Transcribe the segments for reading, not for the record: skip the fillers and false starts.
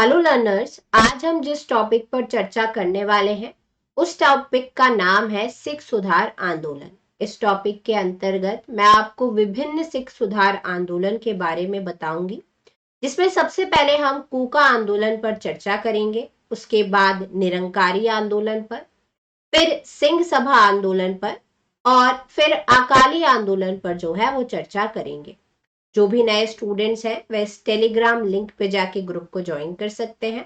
Hello learners, आज हम जिस टॉपिक पर चर्चा करने वाले हैं उस टॉपिक का नाम है सिख सुधार आंदोलन। इस टॉपिक के अंतर्गत मैं आपको विभिन्न सिख सुधार आंदोलन के बारे में बताऊंगी, जिसमें सबसे पहले हम कूका आंदोलन पर चर्चा करेंगे, उसके बाद निरंकारी आंदोलन पर, फिर सिंह सभा आंदोलन पर और फिर अकाली आंदोलन पर जो है वो चर्चा करेंगे। जो भी नए स्टूडेंट्स हैं वह इस टेलीग्राम लिंक पे जाके ग्रुप को ज्वाइन कर सकते हैं।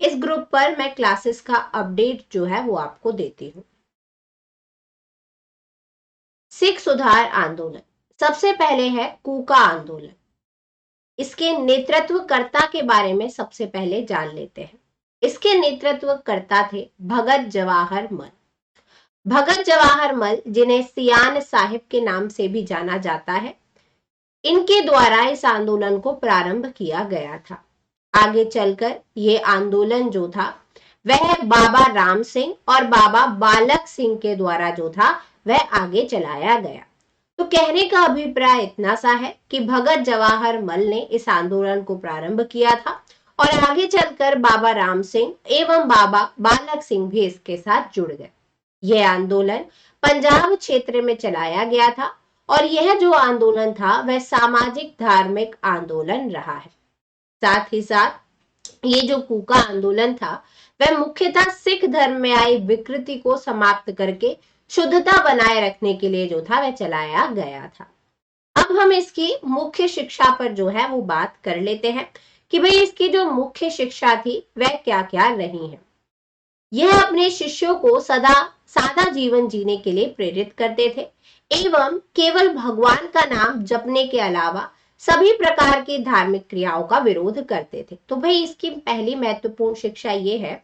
इस ग्रुप पर मैं क्लासेस का अपडेट जो है वो आपको देती हूँ। सिख सुधार आंदोलन, सबसे पहले है कूका आंदोलन। इसके नेतृत्वकर्ता के बारे में सबसे पहले जान लेते हैं। इसके नेतृत्वकर्ता थे भगत जवाहर मल। भगत जवाहर मल, जिन्हें सियान साहिब के नाम से भी जाना जाता है, इनके द्वारा इस आंदोलन को प्रारंभ किया गया था। आगे चलकर ये आंदोलन जो था वह बाबा राम सिंह और बाबा बालक सिंह के द्वारा जो था वह आगे चलाया गया। तो कहने का अभिप्राय इतना सा है कि भगत जवाहर मल ने इस आंदोलन को प्रारंभ किया था और आगे चलकर बाबा राम सिंह एवं बाबा बालक सिंह भी इसके साथ जुड़ गए। यह आंदोलन पंजाब क्षेत्र में चलाया गया था और यह जो आंदोलन था वह सामाजिक धार्मिक आंदोलन रहा है। साथ ही साथ ये जो कूका आंदोलन था वह मुख्यतः सिख धर्म में आई विकृति को समाप्त करके शुद्धता बनाए रखने के लिए जो था वह चलाया गया था। अब हम इसकी मुख्य शिक्षा पर जो है वो बात कर लेते हैं कि भाई इसकी जो मुख्य शिक्षा थी वह क्या क्या रही है। यह अपने शिष्यों को सदा सादा जीवन जीने के लिए प्रेरित करते थे एवं केवल भगवान का नाम जपने के अलावा सभी प्रकार की धार्मिक क्रियाओं का विरोध करते थे। तो भाई इसकी पहली महत्वपूर्ण शिक्षा ये है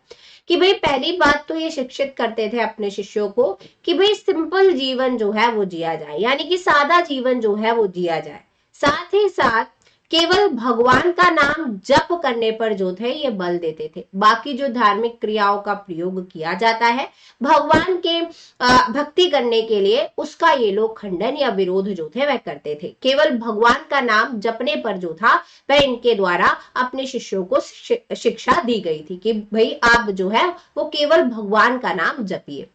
कि भाई पहली बात तो ये शिक्षित करते थे अपने शिष्यों को कि भाई सिंपल जीवन जो है वो जिया जाए, यानी कि सादा जीवन जो है वो जिया जाए। साथ ही साथ केवल भगवान का नाम जप करने पर जो थे ये बल देते थे। बाकी जो धार्मिक क्रियाओं का प्रयोग किया जाता है भगवान के भक्ति करने के लिए, उसका ये लोग खंडन या विरोध जो थे वह करते थे। केवल भगवान का नाम जपने पर जो था वह इनके द्वारा अपने शिष्यों को शिक्षा दी गई थी कि भाई आप जो है वो केवल भगवान का नाम जपिए।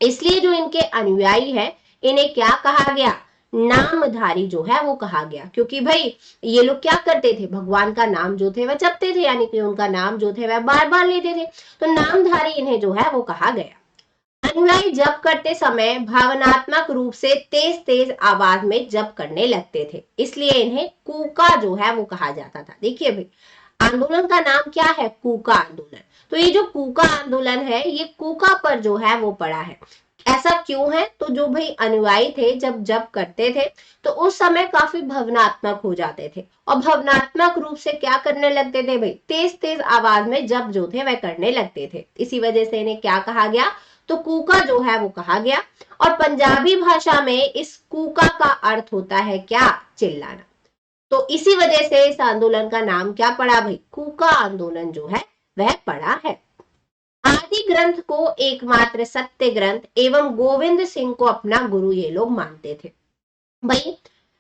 इसलिए जो इनके अनुयायी है इन्हें क्या कहा गया, नामधारी जो है वो कहा गया, क्योंकि भाई ये लोग क्या करते थे, भगवान का नाम जो थे वह जपते थे, यानी कि उनका नाम जो थे वह बार बार लेते थे, तो नामधारी इन्हें जो है वो कहा गया। अनुयायी जप करते समय भावनात्मक रूप से तेज तेज आवाज में जप करने लगते थे, इसलिए इन्हें कूका जो है वो कहा जाता था। देखिए भाई आंदोलन का नाम क्या है, कूका आंदोलन। तो ये जो कूका आंदोलन है ये कूका पर जो है वो पड़ा है। ऐसा क्यों है, तो जो भाई अनुयायी थे जब जप करते थे तो उस समय काफी भावनात्मक हो जाते थे और भावनात्मक रूप से क्या करने लगते थे भाई, तेज तेज आवाज में जप जो थे वह करने लगते थे। इसी वजह से इन्हें क्या कहा गया, तो कूका जो है वो कहा गया। और पंजाबी भाषा में इस कूका का अर्थ होता है क्या, चिल्लाना। तो इसी वजह से इस आंदोलन का नाम क्या पड़ा भाई, कूका आंदोलन जो है वह पड़ा है। आदि ग्रंथ को एकमात्र सत्य ग्रंथ एवं गोविंद सिंह को अपना गुरु ये लोग मानते थे। भाई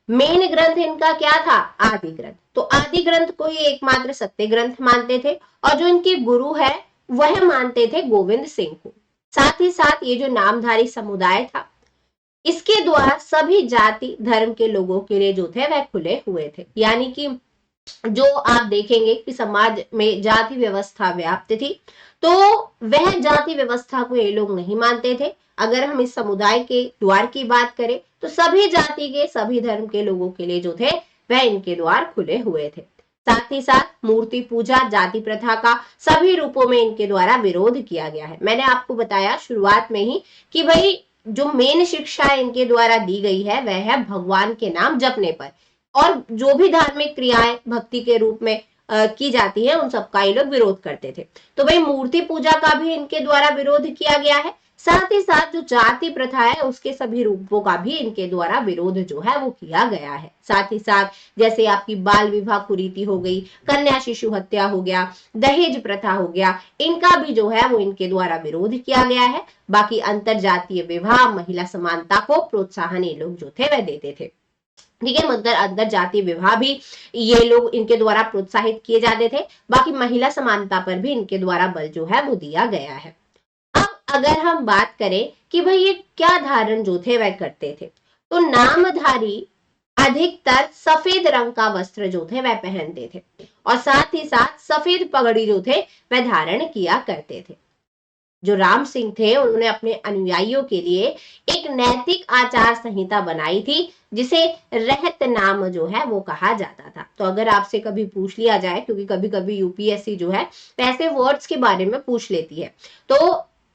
मेन ग्रंथ इनका क्या था, आदि ग्रंथ। तो आदि ग्रंथ को ये एकमात्र सत्य ग्रंथ मानते थे और जो इनके गुरु है वह मानते थे गोविंद सिंह को। साथ ही साथ ये जो नामधारी समुदाय था इसके द्वारा सभी जाति धर्म के लोगों के लिए जो थे वह खुले हुए थे, यानी कि जो आप देखेंगे कि समाज में जाति व्यवस्था व्याप्त थी तो वह जाति व्यवस्था को ये लोग नहीं मानते थे। अगर हम इस समुदाय के द्वार की बात करें तो सभी जाति के सभी धर्म के लोगों के लिए जो थे वह इनके द्वार खुले हुए थे। साथ ही साथ मूर्ति पूजा जाति प्रथा का सभी रूपों में इनके द्वारा विरोध किया गया है। मैंने आपको बताया शुरुआत में ही कि भाई जो मेन शिक्षा इनके द्वारा दी गई है वह है भगवान के नाम जपने पर, और जो भी धार्मिक क्रियाएं भक्ति के रूप में की जाती है उन सबका ये लोग विरोध करते थे। तो भाई मूर्ति पूजा का भी इनके द्वारा विरोध किया गया है। साथ ही साथ जो जाति प्रथा है उसके सभी रूपों का भी इनके द्वारा विरोध जो है वो किया गया है। साथ ही साथ जैसे आपकी बाल विवाह कुरीति हो गई, कन्या शिशु हत्या हो गया, दहेज प्रथा हो गया, इनका भी जो है वो इनके द्वारा विरोध किया गया है। बाकी अंतर जातीय विवाह, महिला समानता को प्रोत्साहन ये लोग जो थे वह देते थे। ठीक है, मतलब अंतर जातीय विवाह भी ये लोग इनके द्वारा प्रोत्साहित किए जाते थे। बाकी महिला समानता पर भी इनके द्वारा बल जो है वो दिया गया है। अब अगर हम बात करें कि भाई ये क्या धारण जो थे वह करते थे, तो नामधारी अधिकतर सफेद रंग का वस्त्र जो थे वह पहनते थे और साथ ही साथ सफेद पगड़ी जो थे वह धारण किया करते थे। जो राम सिंह थे उन्होंने अपने अनुयायियों के लिए एक नैतिक आचार संहिता बनाई थी जिसे रहत नाम जो है वो कहा जाता था। तो अगर आपसे कभी पूछ लिया जाए, क्योंकि कभी कभी यूपीएससी जो है ऐसे वर्ड्स के बारे में पूछ लेती है, तो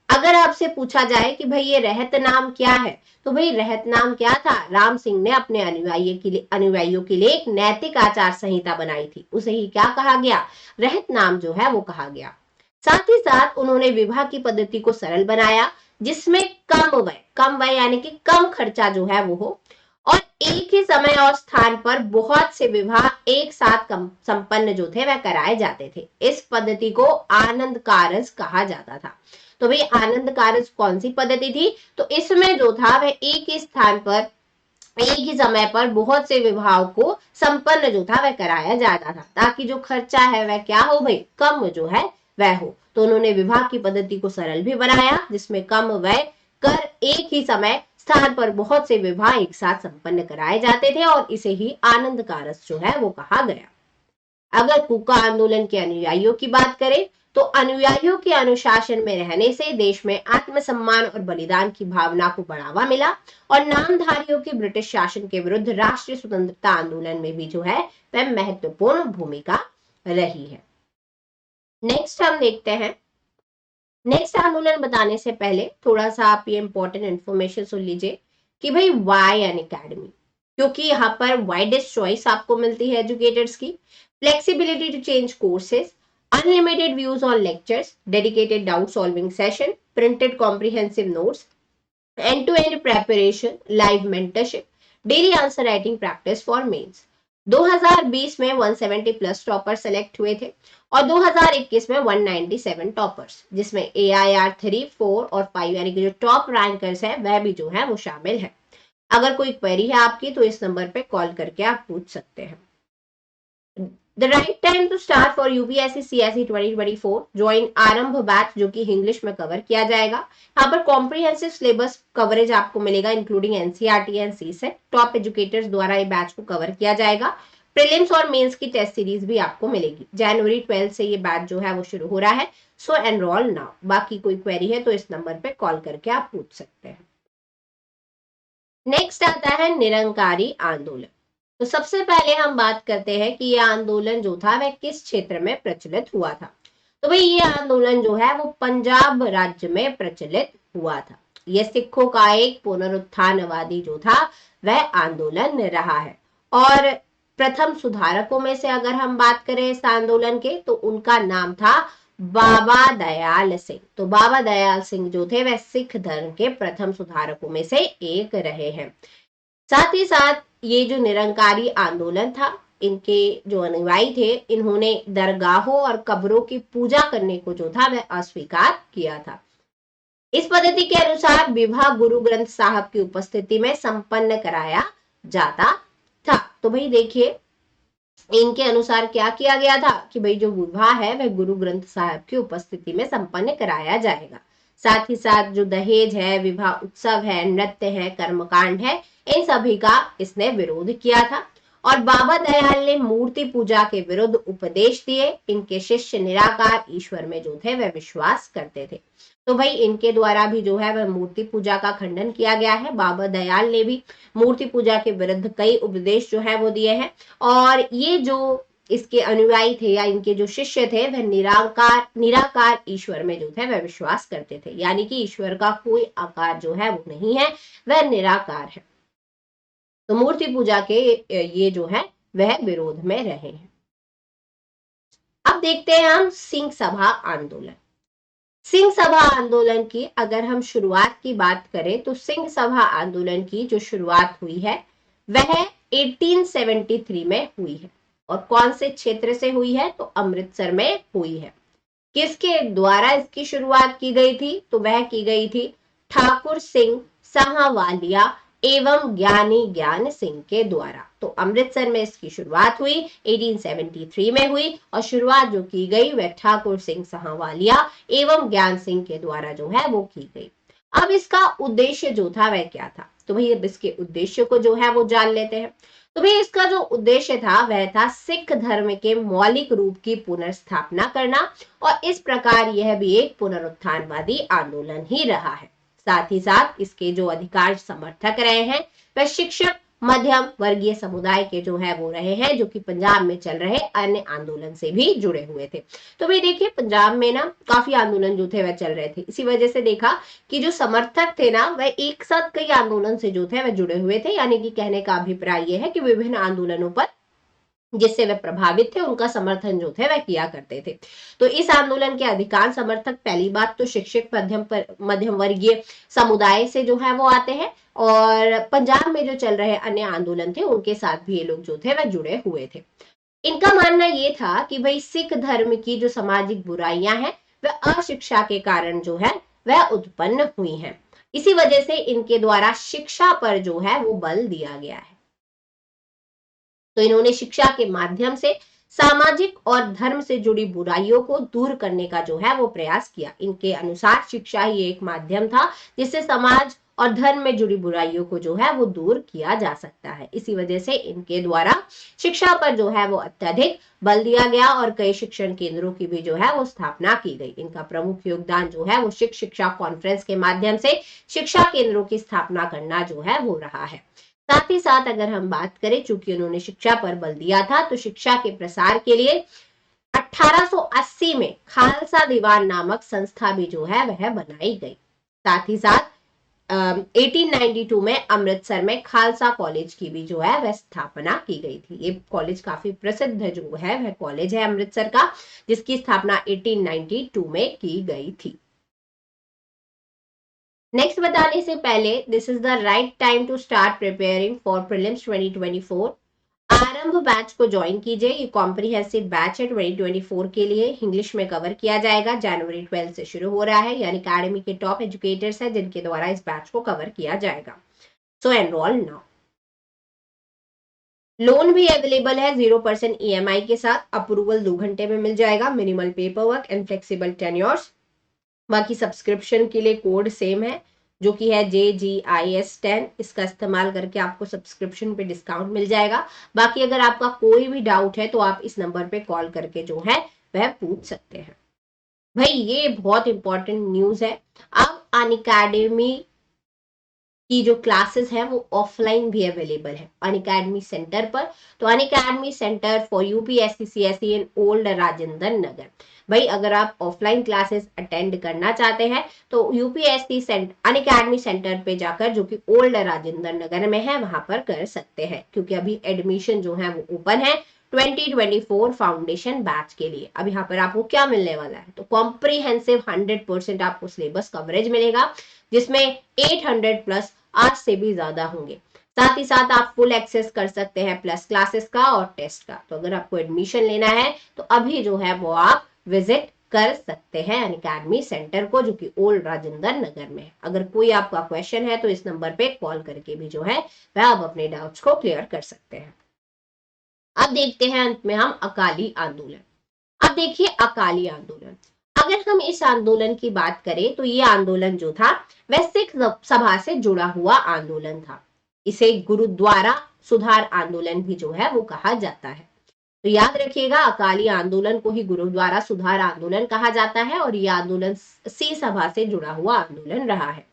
अगर आपसे पूछा जाए कि भाई ये रहत नाम क्या है, तो भाई रहत नाम क्या था, राम सिंह ने अपने अनुयायियों के लिए एक नैतिक आचार संहिता बनाई थी, उसे ही क्या कहा गया, रहत नाम जो है वो कहा गया। साथ ही साथ उन्होंने विवाह की पद्धति को सरल बनाया जिसमें कम व्यय यानी कि कम खर्चा जो है वो हो और एक ही समय और स्थान पर बहुत से विवाह एक साथ संपन्न जो थे वह कराए जाते थे। इस पद्धति को आनंद कारज कहा जाता था। तो भाई आनंद कारज कौन सी पद्धति थी, तो इसमें जो था वह एक ही स्थान पर एक ही समय पर बहुत से विवाहों को संपन्न जो था वह कराया जाता था, ताकि जो खर्चा है वह क्या हो भाई, कम जो है वह हो। तो उन्होंने विवाह की पद्धति को सरल भी बनाया जिसमें कम व्यय कर एक ही समय स्थान पर बहुत से विवाह एक साथ संपन्न कराए जाते थे और इसे ही आनंद कारज जो है वो कहा गया। अगर कूका आंदोलन के अनुयायियों की बात करें, तो अनुयायियों के अनुशासन में रहने से देश में आत्मसम्मान और बलिदान की भावना को बढ़ावा मिला और नामधारियों के ब्रिटिश शासन के विरुद्ध राष्ट्रीय स्वतंत्रता आंदोलन में भी जो है वह महत्वपूर्ण भूमिका रही है। नेक्स्ट हम देखते हैं, नेक्स्ट आंदोलन बताने से पहले थोड़ा सा आप ये इंपॉर्टेंट इंफॉर्मेशन सुन लीजिए कि भाई वाई एन अकेडमी, क्योंकि यहाँ पर वाइडेस्ट चॉइस आपको मिलती है एजुकेटर्स की, flexibility to change courses, unlimited views on lectures, dedicated doubt solving session, printed comprehensive notes, end to end preparation, live mentorship, daily answer writing practice for mains. 2020 में 170 plus topper select हुए थे और 2021 में 197 toppers, जिसमें AIR 3, 4 और 5 यानी कि जो टॉप रैंकर्स है वह भी जो है वो शामिल है। अगर कोई क्वेरी है आपकी तो इस नंबर पे कॉल करके आप पूछ सकते हैं। The right time to start for UPSC CSE 2024, join Aarambh batch जो कि इंग्लिश में कवर किया जाएगा। यहाँ पर कॉम्प्रिहेंसिव सिलेबस कवरेज आपको मिलेगा including NCERT and CSAT. Top educators द्वारा ये बैच को कवर किया जाएगा। प्रीलिम्स और मेंस की टेस्ट सीरीज भी आपको मिलेगी। जनवरी 12 से ये बैच जो है वो शुरू हो रहा है, सो एनरोल नाउ। बाकी कोई क्वेरी है तो इस नंबर पे कॉल करके आप पूछ सकते हैं। नेक्स्ट आता है निरंकारी आंदोलन। तो सबसे पहले हम बात करते हैं कि यह आंदोलन जो था वह किस क्षेत्र में प्रचलित हुआ था। तो भाई ये आंदोलन जो है वो पंजाब राज्य में प्रचलित हुआ था। यह सिखों का एक पुनरुत्थानवादी जो था वह आंदोलन रहा है और प्रथम सुधारकों में से अगर हम बात करें इस आंदोलन के तो उनका नाम था बाबा दयाल सिंह। तो बाबा दयाल सिंह जो थे वह सिख धर्म के प्रथम सुधारकों में से एक रहे हैं। साथ ही साथ ये जो निरंकारी आंदोलन था, इनके जो अनुयायी थे इन्होंने दरगाहों और कब्रों की पूजा करने को जो था वह अस्वीकार किया था। इस पद्धति के अनुसार विवाह गुरु ग्रंथ साहब की उपस्थिति में संपन्न कराया जाता था। तो भाई देखिए इनके अनुसार क्या किया गया था कि भाई जो विवाह है वह गुरु ग्रंथ साहब की उपस्थिति में संपन्न कराया जाएगा। साथ ही साथ जो दहेज है, विवाह उत्सव है, नृत्य है, कर्मकांड है, इन सभी का इसने विरोध किया था और बाबा दयाल ने मूर्ति पूजा के विरुद्ध उपदेश दिए। इनके शिष्य निराकार ईश्वर में जो थे वह विश्वास करते थे। तो भाई इनके द्वारा भी जो है वह मूर्ति पूजा का खंडन किया गया है। बाबा दयाल ने भी मूर्ति पूजा के विरुद्ध कई उपदेश जो है वो दिए हैं और ये जो इसके अनुयायी थे या इनके जो शिष्य थे वह निराकार ईश्वर में जो थे वह विश्वास करते थे, यानी कि ईश्वर का कोई आकार जो है वो नहीं है, वह निराकार है। तो मूर्ति पूजा के ये जो है वह विरोध में रहे हैं। अब देखते हैं हम सिंह सभा आंदोलन। सिंह सभा आंदोलन की अगर हम शुरुआत की बात करें तो सिंह सभा आंदोलन की जो शुरुआत हुई है वह 1873 में हुई है और कौन से क्षेत्र से हुई है, तो अमृतसर में हुई है। किसके द्वारा इसकी शुरुआत की गई थी, तो वह की गई थी ठाकुर सिंह साहवालिया एवं ज्ञानी ज्ञान सिंह के द्वारा। तो अमृतसर में इसकी शुरुआत हुई 1873 में हुई और शुरुआत जो की गई वह ठाकुर सिंह साहवालिया एवं ज्ञान सिंह के द्वारा जो है वो की गई। अब इसका उद्देश्य जो था वह क्या था, तो भाई अब इसके उद्देश्य को जो है वो जान लेते हैं। तो भाई इसका जो उद्देश्य था वह था सिख धर्म के मौलिक रूप की पुनर्स्थापना करना और इस प्रकार यह भी एक पुनरुत्थानवादी आंदोलन ही रहा है। साथ ही साथ इसके जो अधिकांश समर्थक रहे हैं वह शिक्षक मध्यम वर्गीय समुदाय के जो है वो रहे हैं, जो कि पंजाब में चल रहे अन्य आंदोलन से भी जुड़े हुए थे। तो भाई देखिए पंजाब में ना काफी आंदोलन जो थे वह चल रहे थे, इसी वजह से देखा कि जो समर्थक थे ना वह एक साथ कई आंदोलन से जो थे वह जुड़े हुए थे, यानी कि कहने का अभिप्राय यह है कि विभिन्न आंदोलनों पर जिससे वे प्रभावित थे उनका समर्थन जो थे वह किया करते थे। तो इस आंदोलन के अधिकांश समर्थक पहली बात तो शिक्षक मध्यम वर्गीय समुदाय से जो है वो आते हैं और पंजाब में जो चल रहे अन्य आंदोलन थे उनके साथ भी ये लोग जो थे वह जुड़े हुए थे। इनका मानना ये था कि भाई सिख धर्म की जो सामाजिक बुराइयां हैं वह अशिक्षा के कारण जो है वह उत्पन्न हुई हैं। इसी वजह से इनके द्वारा शिक्षा पर जो है वो बल दिया गया है। तो इन्होंने शिक्षा के माध्यम से सामाजिक और धर्म से जुड़ी बुराइयों को दूर करने का जो है वो प्रयास किया। इनके अनुसार शिक्षा ही एक माध्यम था जिससे समाज और धर्म में जुड़ी बुराइयों को जो है वो दूर किया जा सकता है। इसी वजह से इनके द्वारा शिक्षा पर जो है वो अत्यधिक बल दिया गया और कई शिक्षण केंद्रों की भी जो है वो स्थापना की गई। इनका प्रमुख योगदान जो है वो शिक्षा कॉन्फ्रेंस के माध्यम से शिक्षा केंद्रों की स्थापना करना जो है वो रहा है। साथ ही साथ अगर हम बात करें, चूंकि उन्होंने शिक्षा पर बल दिया था तो शिक्षा के प्रसार के लिए 1880 में खालसा दीवान नामक संस्था भी जो है वह बनाई गई। साथ ही साथ 1892 में अमृतसर में खालसा कॉलेज की भी जो है वह स्थापना की गई थी। ये कॉलेज काफी प्रसिद्ध जो है वह कॉलेज है अमृतसर का, जिसकी स्थापना 1892 में की गई थी। नेक्स्ट बताने से पहले, this is the right time to start preparing for prelims 2024। Aarambh batch को ज्वाइन कीजिए। ये कॉम्प्रिहेंसिव बैच है 2024 के लिए, इंग्लिश में कवर किया जाएगा। जनवरी 12 से शुरू हो रहा है, यानी अकेडमी के टॉप एजुकेटर्स हैं जिनके द्वारा इस बैच को कवर किया जाएगा। सो एनरोल नाउ। लोन भी अवेलेबल है 0% EMI के साथ। अप्रूवल 2 घंटे में मिल जाएगा। Minimal paper work and flexible tenures. बाकी सब्सक्रिप्शन के लिए कोड सेम है जो कि है JGIS10। इसका इस्तेमाल करके आपको सब्सक्रिप्शन पे डिस्काउंट मिल जाएगा। बाकी अगर आपका कोई भी डाउट है तो आप इस नंबर पे कॉल करके जो है वह पूछ सकते हैं। भाई ये बहुत इंपॉर्टेंट न्यूज है। अब अनअकैडमी की जो क्लासेस है वो ऑफलाइन भी अवेलेबल है अनअकैडमी सेंटर पर। तो Unacademy centre for UPSC CSE in old Rajendra Nagar. भाई अगर आप ऑफलाइन क्लासेस अटेंड करना चाहते हैं तो UPSC अनअकैडमी सेंटर पे जाकर, जो कि ओल्ड राजेंद्र नगर में है, वहां पर कर सकते हैं, क्योंकि अभी एडमिशन जो है वो ओपन है 2024 फाउंडेशन बैच के लिए। अब यहाँ पर आपको क्या मिलने वाला है, तो कॉम्प्रिहेंसिव 100% आपको सिलेबस कवरेज मिलेगा, जिसमें 800 प्लस आज से भी ज्यादा होंगे। साथ ही साथ आप फुल एक्सेस कर सकते हैं प्लस क्लासेस का और टेस्ट का। तो अगर आपको एडमिशन लेना है तो अभी जो है वो आप विजिट कर सकते हैं अनअकैडमी सेंटर को, जो कि ओल्ड राजेंद्र नगर में है। अगर कोई आपका क्वेश्चन है तो इस नंबर पे कॉल करके भी जो है वह आप अपने डाउट्स को क्लियर कर सकते हैं। अब देखते हैं अंत में हम अकाली आंदोलन। अब देखिए अकाली आंदोलन, अगर हम इस आंदोलन की बात करें तो ये आंदोलन जो था वह सिख सभा से जुड़ा हुआ आंदोलन था। इसे गुरुद्वारा सुधार आंदोलन भी जो है वो कहा जाता है। तो याद रखिएगा, अकाली आंदोलन को ही गुरुद्वारा सुधार आंदोलन कहा जाता है और यह आंदोलन सिख सभा से जुड़ा हुआ आंदोलन रहा है।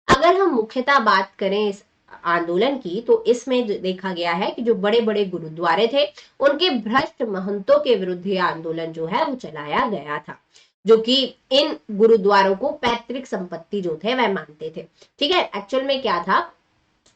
अगर हम मुख्यतः बात करें इस आंदोलन की तो इसमें देखा गया है कि जो बड़े बड़े गुरुद्वारे थे उनके भ्रष्ट महंतों के विरुद्ध यह आंदोलन जो है वो चलाया गया था, जो कि इन गुरुद्वारों को पैतृक संपत्ति जो थे वह मानते थे। ठीक है, एक्चुअल में क्या था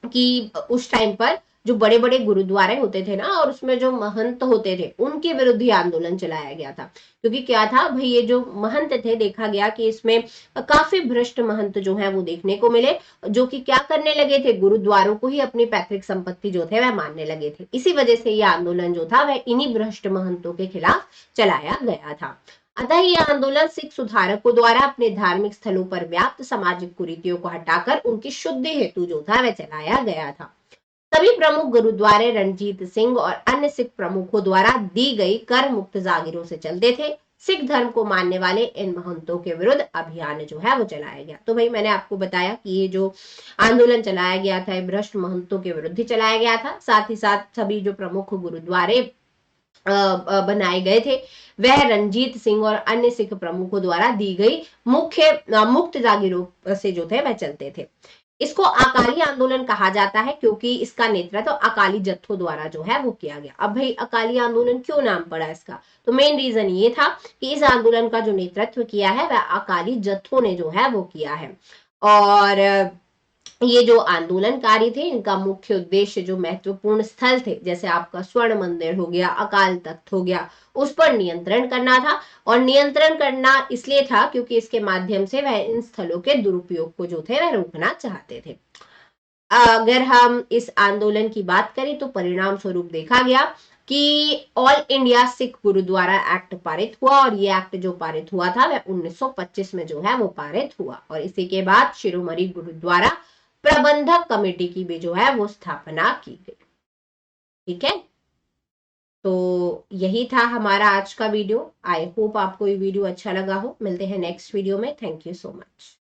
कि उस टाइम पर जो बड़े बड़े गुरुद्वारे होते थे ना और उसमें जो महंत होते थे उनके विरुद्ध ही आंदोलन चलाया गया था। क्योंकि क्या था भाई, ये जो महंत थे देखा गया कि इसमें काफी भ्रष्ट महंत जो है वो देखने को मिले, जो कि क्या करने लगे थे, गुरुद्वारों को ही अपनी पैतृक संपत्ति जो थे वह मानने लगे थे। इसी वजह से यह आंदोलन जो था वह इन्हीं भ्रष्ट महंतों के खिलाफ चलाया गया था। अतः यह आंदोलन सिख सुधारकों द्वारा अपने धार्मिक स्थलों पर व्याप्त सामाजिक कुरीतियों को हटाकर उनकी शुद्धि हेतु जो था वह चलाया गया था। सभी प्रमुख गुरुद्वारे रणजीत सिंह और अन्य सिख प्रमुखों द्वारा दी गई कर मुक्त जागीरों से चलते थे। सिख धर्म को मानने वाले इन महंतों के विरुद्ध अभियान जो है वो चलाया गया। तो भाई मैंने आपको बताया कि ये जो आंदोलन चलाया गया था भ्रष्ट महंतों के विरुद्ध ही चलाया गया था। साथ ही साथ सभी जो प्रमुख गुरुद्वारे बनाए गए थे वह रणजीत सिंह और अन्य सिख प्रमुखों द्वारा दी गई मुक्त जागीरों से जो थे वह चलते थे। इसको अकाली आंदोलन कहा जाता है क्योंकि इसका नेतृत्व अकाली जत्थों द्वारा जो है वो किया गया। अब भाई अकाली आंदोलन क्यों नाम पड़ा इसका, तो मेन रीजन ये था कि इस आंदोलन का जो नेतृत्व किया है वह अकाली जत्थों ने जो है वो किया है। और ये जो आंदोलनकारी थे इनका मुख्य उद्देश्य जो महत्वपूर्ण स्थल थे जैसे आपका स्वर्ण मंदिर हो गया, अकाल तख्त हो गया, उस पर नियंत्रण करना था। और नियंत्रण करना इसलिए था क्योंकि इसके माध्यम से वह इन स्थलों के दुरुपयोग को जो थे वह रोकना चाहते थे। अगर हम इस आंदोलन की बात करें तो परिणाम स्वरूप देखा गया कि all India Sikh gurdwara act पारित हुआ और ये एक्ट जो पारित हुआ था वह 1925 में जो है वो पारित हुआ। और इसी के बाद शिरोमणि गुरुद्वारा प्रबंधक कमेटी की भी जो है वो स्थापना की गई। ठीक है, तो यही था हमारा आज का वीडियो। आई होप आपको ये वीडियो अच्छा लगा हो। मिलते हैं नेक्स्ट वीडियो में। Thank you so much.